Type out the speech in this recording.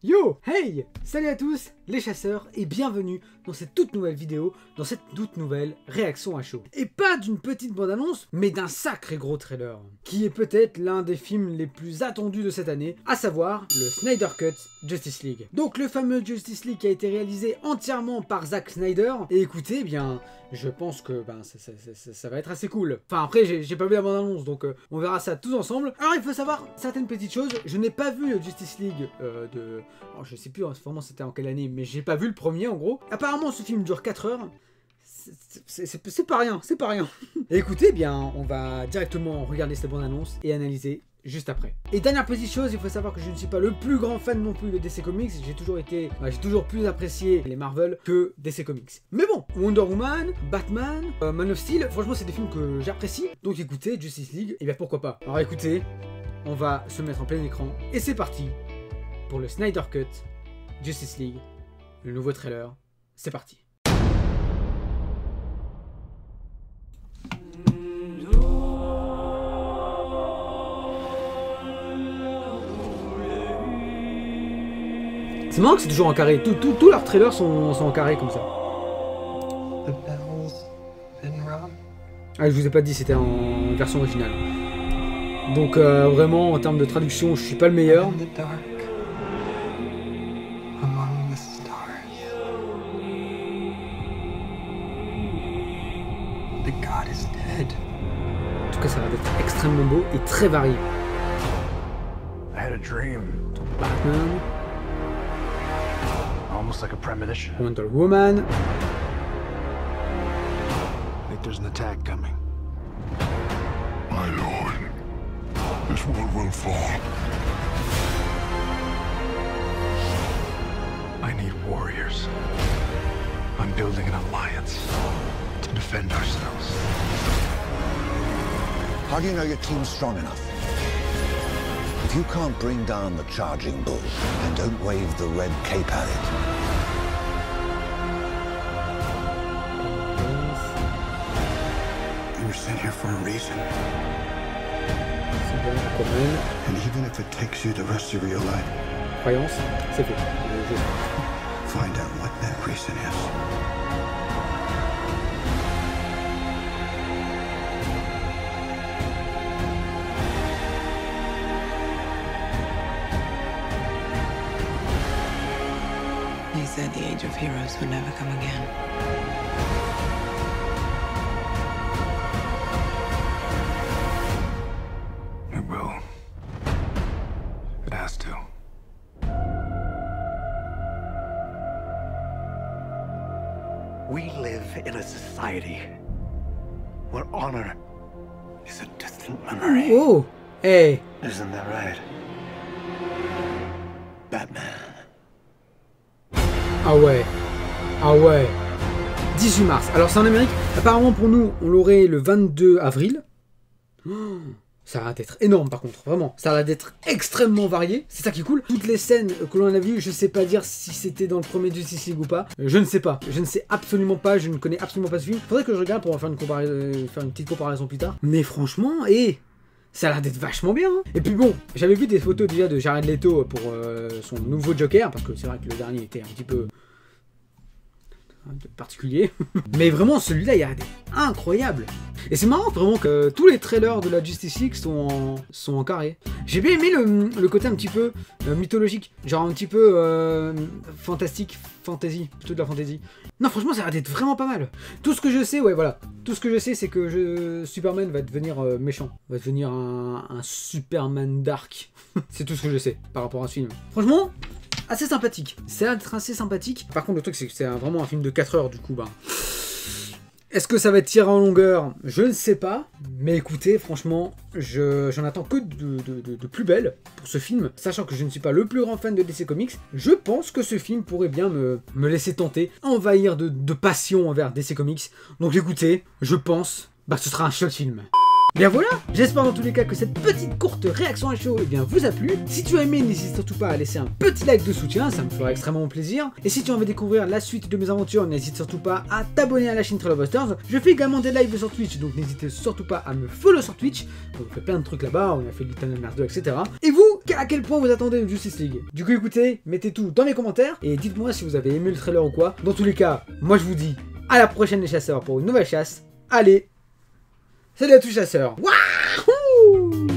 Yo, hey, salut à tous les chasseurs et bienvenue dans cette toute nouvelle vidéo, dans cette toute nouvelle réaction à chaud. Et pas d'une petite bande-annonce, mais d'un sacré gros trailer, qui est peut-être l'un des films les plus attendus de cette année, à savoir le Snyder Cut Justice League. Donc le fameux Justice League qui a été réalisé entièrement par Zack Snyder, et écoutez, eh bien, je pense que ça va être assez cool. Enfin après, j'ai pas vu la bande-annonce, donc on verra ça tous ensemble. Alors il faut savoir certaines petites choses, je n'ai pas vu le Justice League alors, je sais plus vraiment c'était en quelle année, mais j'ai pas vu le premier en gros. Apparemment ce film dure 4 heures. C'est pas rien, c'est pas rien. Et écoutez, bien, on va directement regarder cette bande-annonce et analyser juste après. Et dernière petite chose, il faut savoir que je ne suis pas le plus grand fan non plus de DC Comics. J'ai toujours plus apprécié les Marvel que DC Comics. Mais bon, Wonder Woman, Batman, Man of Steel, franchement c'est des films que j'apprécie. Donc écoutez, Justice League, et bien pourquoi pas. Alors écoutez, on va se mettre en plein écran et c'est parti pour le Snyder Cut Justice League, le nouveau trailer. C'est parti. C'est marrant que c'est toujours en carré. Tous leurs trailers sont en carré comme ça. Ah, je vous ai pas dit, c'était en version originale. Donc vraiment, en termes de traduction, je suis pas le meilleur. En tout cas, ça va être extrêmement beau et très varié. Batman, Almost like a premonition. Wonder Woman. I think there's an attack coming. My lord, this world will fall. I need warriors. I'm building an alliance to defend ourselves. How do you know your team's strong enough? If you can't bring down the charging bull, then don't wave the red cape at it. You were sent here for a reason. Aquaman. And even if it takes you the rest of your life, Croyance, c'est fait. find out what that reason is. They said the age of heroes would never come again. It will. It has to. We live in a society where honor is a distant memory. Oh, hey. Isn't that right? Batman. Ah ouais. Ah ouais. 18 mars. Alors c'est en Amérique. Apparemment pour nous, on l'aurait le 22 avril. Oh, ça a l'air d'être énorme par contre, vraiment. Ça a l'air d'être extrêmement varié. C'est ça qui est cool. Toutes les scènes que l'on a vues, je sais pas dire si c'était dans le premier Justice League ou pas. Je ne sais pas. Je ne sais absolument pas. Je ne connais absolument pas ce film. Faudrait que je regarde pour faire une petite comparaison plus tard. Mais franchement, ça a l'air d'être vachement bien. Hein. Et puis bon, j'avais vu des photos déjà de Jared Leto pour son nouveau Joker, parce que c'est vrai que le dernier était un petit peu particulier. Mais vraiment, celui-là, il a l'air incroyable. Et c'est marrant vraiment que tous les trailers de la Justice League sont en carré. J'ai bien aimé le côté un petit peu mythologique, genre un petit peu fantastique, fantasy, plutôt de la fantasy. Non, franchement, ça a l'air d'être vraiment pas mal. Tout ce que je sais, ouais, voilà. Tout ce que je sais, c'est que Superman va devenir méchant. Va devenir un Superman dark. C'est tout ce que je sais par rapport à ce film. Franchement, assez sympathique. C'est assez sympathique. Par contre, le truc, c'est que c'est vraiment un film de 4 heures, du coup, Est-ce que ça va être tiré en longueur? Je ne sais pas. Mais écoutez, franchement, j'en attends que de plus belle pour ce film. Sachant que je ne suis pas le plus grand fan de DC Comics, je pense que ce film pourrait bien me laisser tenter, envahir de passion envers DC Comics. Donc écoutez, je pense que ce sera un chouette film. Bien voilà, j'espère dans tous les cas que cette petite courte réaction à chaud vous a plu. Si tu as aimé, n'hésite surtout pas à laisser un petit like de soutien, ça me fera extrêmement plaisir. Et si tu as envie de découvrir la suite de mes aventures, n'hésite surtout pas à t'abonner à la chaîne Trailer Busters. Je fais également des lives sur Twitch, donc n'hésitez surtout pas à me follow sur Twitch. On fait plein de trucs là-bas, on a fait Little Nightmares 2, etc. Et vous, à quel point vous attendez une Justice League? Du coup écoutez, mettez tout dans les commentaires et dites-moi si vous avez aimé le trailer ou quoi. Dans tous les cas, moi je vous dis à la prochaine les chasseurs pour une nouvelle chasse. Allez, salut à tous chasseurs. Wouhou!